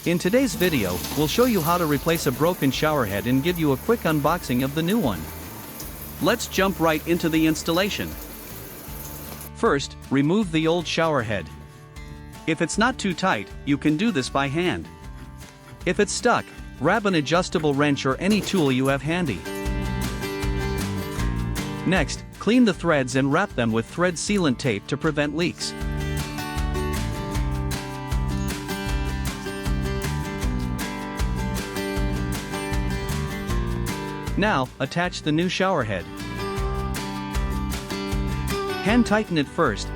In today's video, we'll show you how to replace a broken shower head and give you a quick unboxing of the new one. Let's jump right into the installation. First, remove the old shower head. If it's not too tight, you can do this by hand. If it's stuck, grab an adjustable wrench or any tool you have handy. Next, clean the threads and wrap them with thread sealant tape to prevent leaks. Now, attach the new shower head. Hand tighten it first.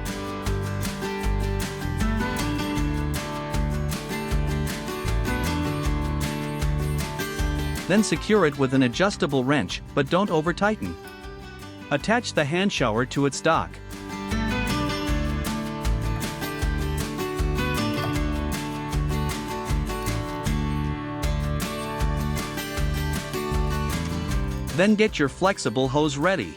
Then secure it with an adjustable wrench, but don't over-tighten. Attach the hand shower to its dock. Then get your flexible hose ready.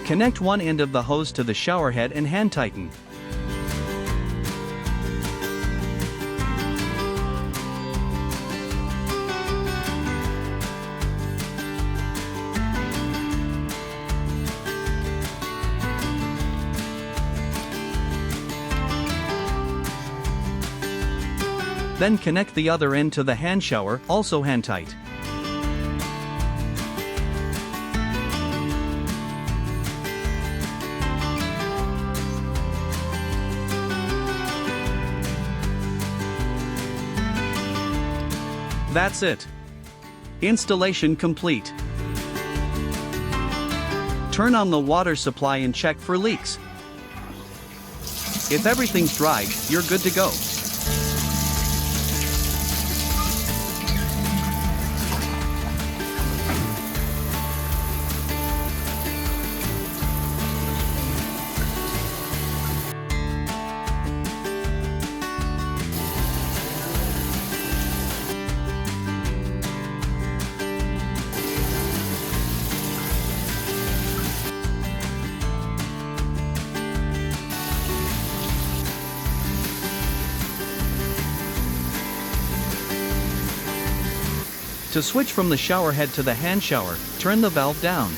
Connect one end of the hose to the shower head and hand tighten. Then connect the other end to the hand shower, also hand tight. That's it. Installation complete. Turn on the water supply and check for leaks. If everything's dry, you're good to go. To switch from the shower head to the hand shower, turn the valve down.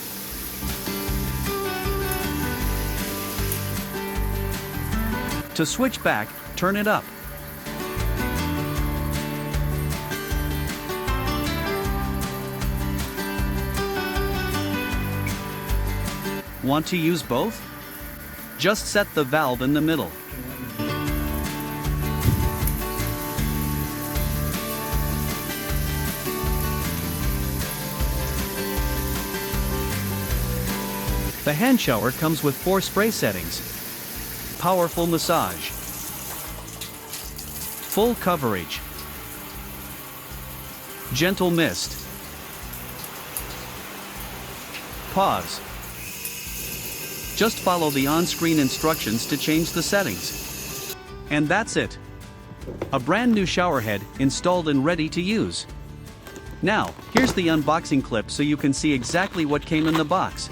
To switch back, turn it up. Want to use both? Just set the valve in the middle. The hand shower comes with 4 spray settings: powerful massage, full coverage, gentle mist, pause. Just follow the on-screen instructions to change the settings. And that's it. A brand new shower head, installed and ready to use. Now, here's the unboxing clip so you can see exactly what came in the box.